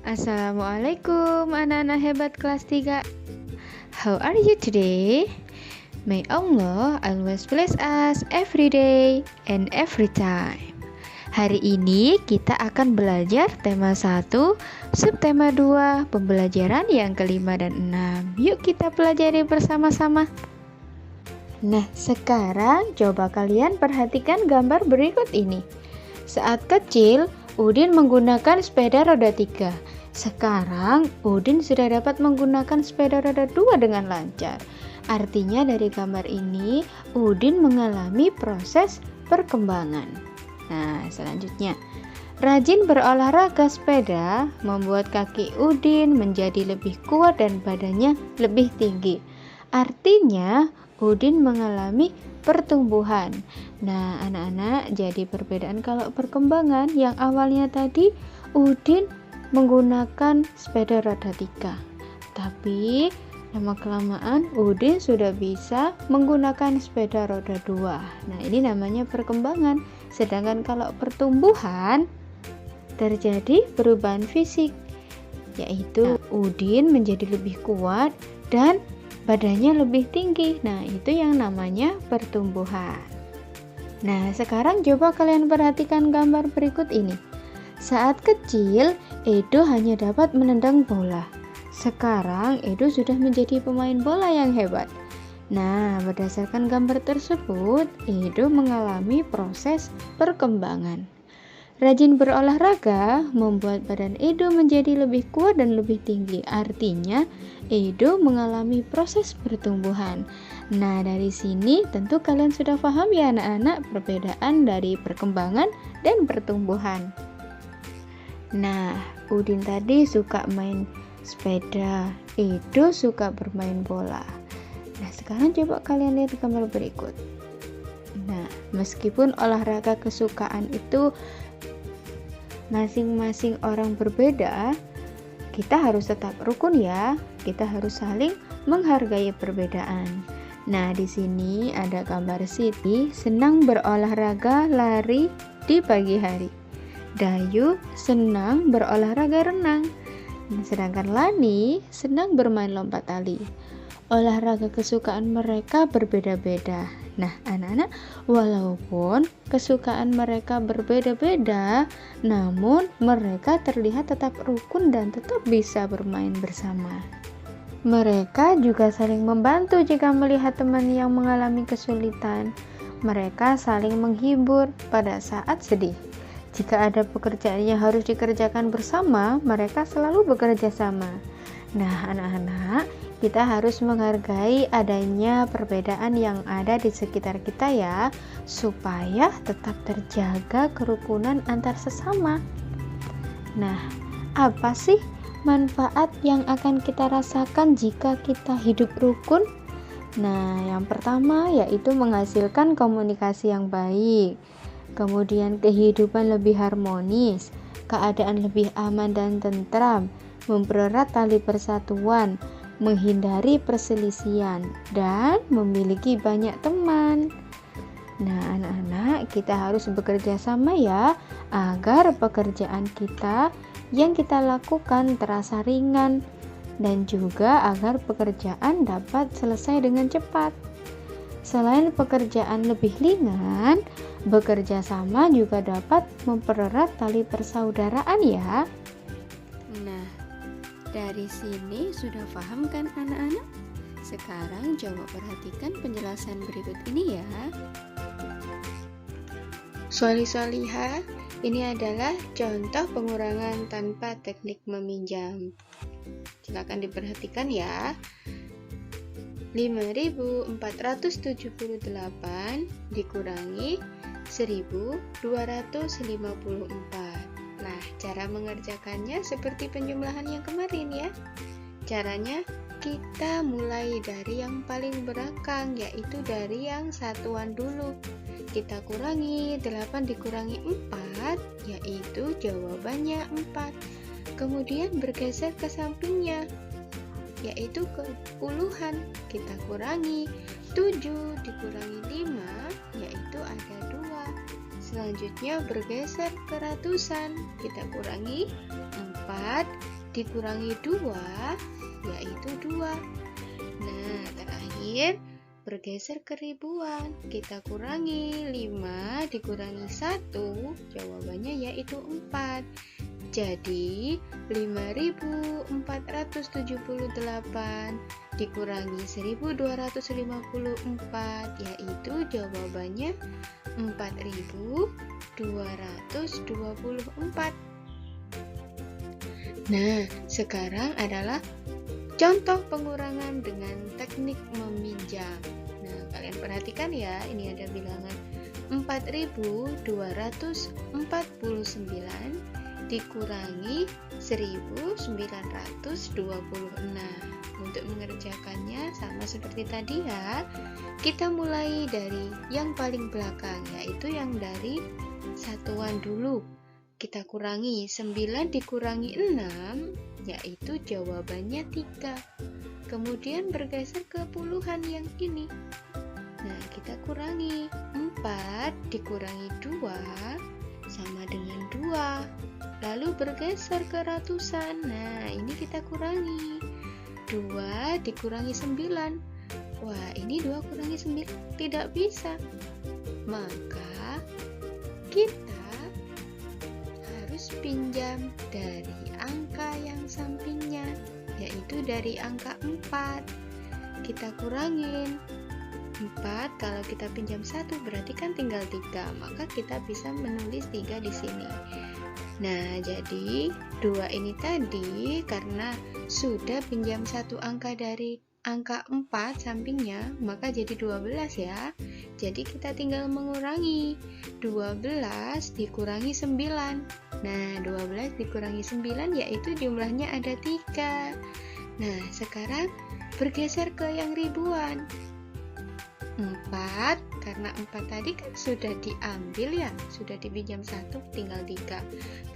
Assalamualaikum anak-anak hebat kelas 3. How are you today? May Allah always bless us every day and every time. Hari ini kita akan belajar tema 1, subtema 2, pembelajaran yang kelima dan 6. Yuk kita pelajari bersama-sama. Nah, sekarang coba kalian perhatikan gambar berikut ini. Saat kecil, Udin menggunakan sepeda roda 3. Sekarang, Udin sudah dapat menggunakan sepeda roda 2 dengan lancar. Artinya dari gambar ini, Udin mengalami proses perkembangan. Nah, selanjutnya, rajin berolahraga sepeda membuat kaki Udin menjadi lebih kuat dan badannya lebih tinggi. Artinya, Udin mengalami pertumbuhan. Nah, anak-anak, jadi perbedaan kalau perkembangan yang awalnya tadi Udin menggunakan sepeda roda 3. Tapi lama-kelamaan Udin sudah bisa menggunakan sepeda roda 2. Nah, ini namanya perkembangan. Sedangkan kalau pertumbuhan terjadi perubahan fisik, yaitu Udin menjadi lebih kuat dan badannya lebih tinggi. Nah, itu yang namanya pertumbuhan. Nah, sekarang coba kalian perhatikan gambar berikut ini. Saat kecil, Edo hanya dapat menendang bola. Sekarang, Edo sudah menjadi pemain bola yang hebat. Nah, berdasarkan gambar tersebut, Edo mengalami proses perkembangan. Rajin berolahraga membuat badan Edo menjadi lebih kuat dan lebih tinggi. Artinya, Edo mengalami proses pertumbuhan. Nah, dari sini tentu kalian sudah paham ya anak-anak perbedaan dari perkembangan dan pertumbuhan. Nah, Udin tadi suka main sepeda, Edo suka bermain bola. Nah, sekarang coba kalian lihat gambar berikut. Nah, meskipun olahraga kesukaan itu masing-masing orang berbeda, kita harus tetap rukun ya. Kita harus saling menghargai perbedaan. Nah, di sini ada gambar Siti senang berolahraga lari di pagi hari. Dayu senang berolahraga renang. Sedangkan Lani senang bermain lompat tali. Olahraga kesukaan mereka berbeda-beda. Nah, anak-anak, walaupun kesukaan mereka berbeda-beda, namun mereka terlihat tetap rukun dan tetap bisa bermain bersama. Mereka juga saling membantu jika melihat teman yang mengalami kesulitan. Mereka saling menghibur pada saat sedih. Jika ada pekerjaan yang harus dikerjakan bersama, mereka selalu bekerja sama. Nah, anak-anak, kita harus menghargai adanya perbedaan yang ada di sekitar kita ya, supaya tetap terjaga kerukunan antar sesama. Nah, apa sih manfaat yang akan kita rasakan jika kita hidup rukun? Nah, yang pertama yaitu menghasilkan komunikasi yang baik, kemudian kehidupan lebih harmonis, keadaan lebih aman dan tentram, mempererat tali persatuan, menghindari perselisihan, dan memiliki banyak teman. Nah, anak-anak, kita harus bekerja sama ya, agar pekerjaan kita yang kita lakukan terasa ringan, dan juga agar pekerjaan dapat selesai dengan cepat. Selain pekerjaan lebih ringan, bekerja sama juga dapat mempererat tali persaudaraan ya. Nah, dari sini sudah paham kan anak-anak? Sekarang coba perhatikan penjelasan berikut ini ya. Solih-solihah, ini adalah contoh pengurangan tanpa teknik meminjam. Silakan diperhatikan ya. 5.478 dikurangi 1.254. Nah, cara mengerjakannya seperti penjumlahan yang kemarin ya. Caranya kita mulai dari yang paling belakang, yaitu dari yang satuan dulu. Kita kurangi 8 dikurangi 4, yaitu jawabannya 4. Kemudian bergeser ke sampingnya, yaitu ke puluhan. Kita kurangi 7 dikurangi 5, yaitu ada 2. Selanjutnya bergeser ke ratusan. Kita kurangi 4 dikurangi 2 yaitu 2. Nah, terakhir bergeser ke ribuan. Kita kurangi 5 dikurangi 1, jawabannya yaitu 4. Jadi 5.478 dikurangi 1.254 yaitu jawabannya 4.224. Nah, sekarang adalah contoh pengurangan dengan teknik meminjam. Nah, kalian perhatikan ya, ini ada bilangan 4.249 dikurangi 1.926. Untuk mengerjakannya sama seperti tadi ya. Kita mulai dari yang paling belakang, yaitu yang dari satuan dulu. Kita kurangi 9 dikurangi 6, yaitu jawabannya 3. Kemudian bergeser ke puluhan yang ini. Nah, kita kurangi 4 dikurangi 2 sama dengan 2. Lalu bergeser ke ratusan. Nah, ini kita kurangi 2 dikurangi 9. Wah, ini 2 kurangi 9 tidak bisa. Maka kita harus pinjam dari angka yang sampingnya, yaitu dari angka 4. Kita kurangin 4, kalau kita pinjam 1 berarti kan tinggal 3, maka kita bisa menulis 3 di sini. Nah, jadi 2 ini tadi karena sudah pinjam 1 angka dari angka 4 sampingnya, maka jadi 12 ya. Jadi kita tinggal mengurangi 12 dikurangi 9. Nah, 12 dikurangi 9 yaitu jumlahnya ada 3. Nah, sekarang bergeser ke yang ribuan. 4, karena 4 tadi kan sudah diambil ya, sudah dipinjam 1, tinggal 3.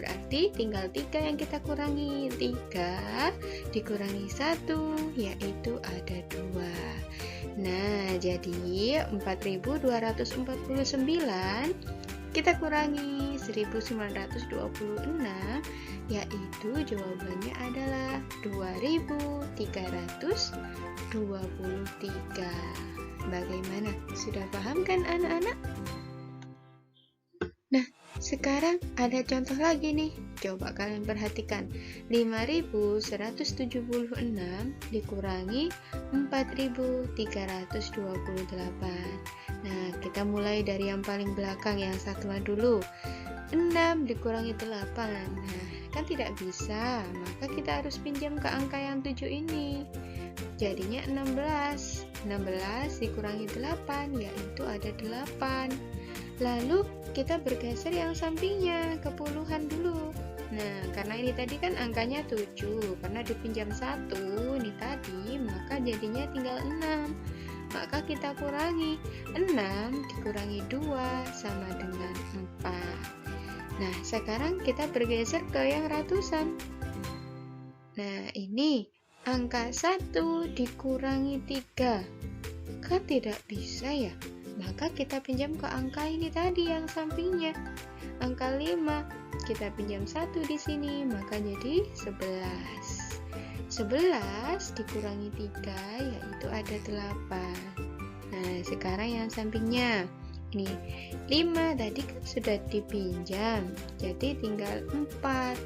Berarti tinggal 3 yang kita kurangi. 3 dikurangi 1 yaitu ada 2. Nah, jadi 4.249 kita kurangi 1.926 yaitu jawabannya adalah 2.323. Bagaimana? Sudah paham kan anak-anak? Nah, sekarang ada contoh lagi nih. Coba kalian perhatikan. 5.176 dikurangi 4.328. Nah, kita mulai dari yang paling belakang, yang satuan dulu. 6 dikurangi 8. Nah, kan tidak bisa. Maka kita harus pinjam ke angka yang 7 ini. Jadinya 16. 16 dikurangi 8 yaitu ada 8. Lalu kita bergeser yang sampingnya ke puluhan dulu. Nah, karena ini tadi kan angkanya 7, karena dipinjam 1 ini tadi, maka jadinya tinggal 6. Maka kita kurangi 6 dikurangi 2 sama dengan 4. Nah, sekarang kita bergeser ke yang ratusan. Nah, ini angka 1 dikurangi 3 kan tidak bisa ya, maka kita pinjam ke angka ini tadi yang sampingnya, angka 5. Kita pinjam 1 di sini, maka jadi 11. 11 dikurangi 3 yaitu ada 8. Nah, sekarang yang sampingnya ini 5 tadi kan sudah dipinjam, jadi tinggal 4.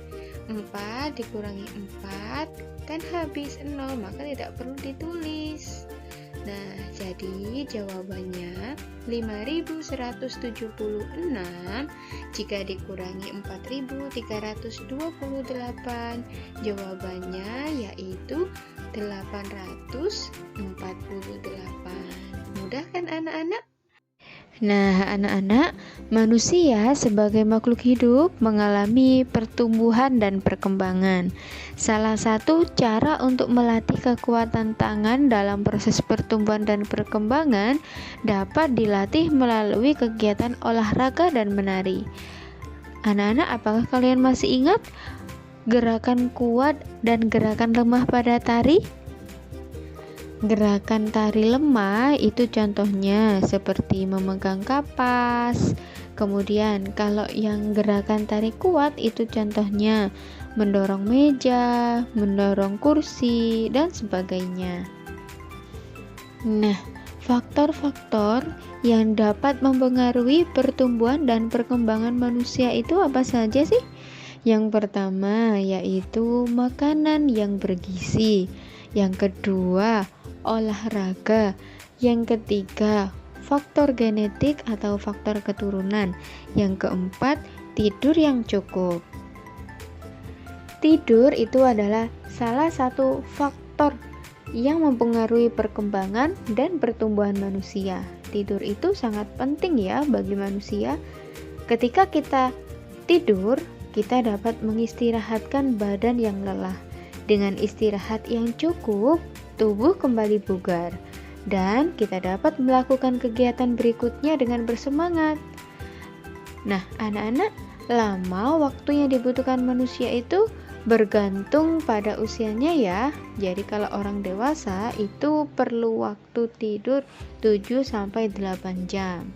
4 dikurangi 4 kan habis 0, maka tidak perlu ditulis. Nah, jadi jawabannya 5.176 jika dikurangi 4.328, jawabannya yaitu 848. Mudah kan anak-anak? Nah, anak-anak, manusia sebagai makhluk hidup mengalami pertumbuhan dan perkembangan. Salah satu cara untuk melatih kekuatan tangan dalam proses pertumbuhan dan perkembangan dapat dilatih melalui kegiatan olahraga dan menari. Anak-anak, apakah kalian masih ingat gerakan kuat dan gerakan lemah pada tari? Gerakan tari lemah itu contohnya seperti memegang kapas. Kemudian kalau yang gerakan tari kuat itu contohnya mendorong meja, mendorong kursi, dan sebagainya. Nah, faktor-faktor yang dapat mempengaruhi pertumbuhan dan perkembangan manusia itu apa saja sih? Yang pertama yaitu makanan yang bergizi, yang kedua olahraga, yang ketiga faktor genetik atau faktor keturunan, yang keempat tidur yang cukup. Tidur itu adalah salah satu faktor yang mempengaruhi perkembangan dan pertumbuhan manusia. Tidur itu sangat penting ya bagi manusia. Ketika kita tidur, kita dapat mengistirahatkan badan yang lelah. Dengan istirahat yang cukup, tubuh kembali bugar dan kita dapat melakukan kegiatan berikutnya dengan bersemangat. Nah, anak-anak, lama waktu yang dibutuhkan manusia itu bergantung pada usianya ya. Jadi kalau orang dewasa itu perlu waktu tidur 7-8 jam.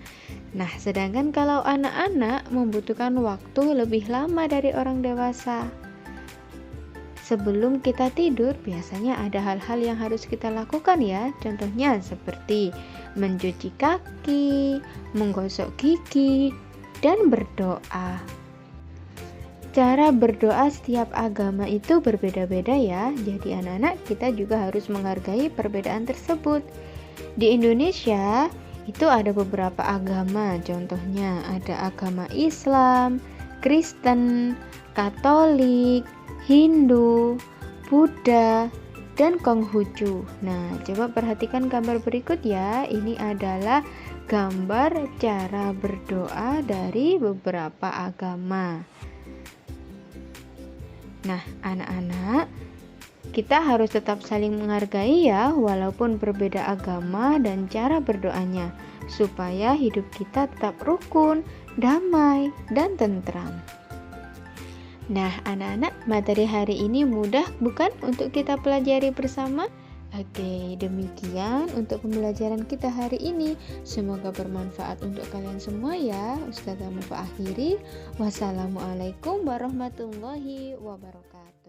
Nah, sedangkan kalau anak-anak membutuhkan waktu lebih lama dari orang dewasa. Sebelum kita tidur, biasanya ada hal-hal yang harus kita lakukan ya. Contohnya seperti mencuci kaki, menggosok gigi, dan berdoa. Cara berdoa setiap agama itu berbeda-beda ya. Jadi anak-anak, kita juga harus menghargai perbedaan tersebut. Di Indonesia, itu ada beberapa agama. Contohnya ada agama Islam, Kristen, Katolik, Hindu, Buddha, dan Konghucu. Nah, coba perhatikan gambar berikut ya. Ini adalah gambar cara berdoa dari beberapa agama. Nah, anak-anak, kita harus tetap saling menghargai ya, walaupun berbeda agama dan cara berdoanya, supaya hidup kita tetap rukun, damai, dan tentram. Nah, anak-anak, materi hari ini mudah bukan untuk kita pelajari bersama? Oke, demikian untuk pembelajaran kita hari ini. Semoga bermanfaat untuk kalian semua ya. Ustazah Mufa akhiri. Wassalamualaikum warahmatullahi wabarakatuh.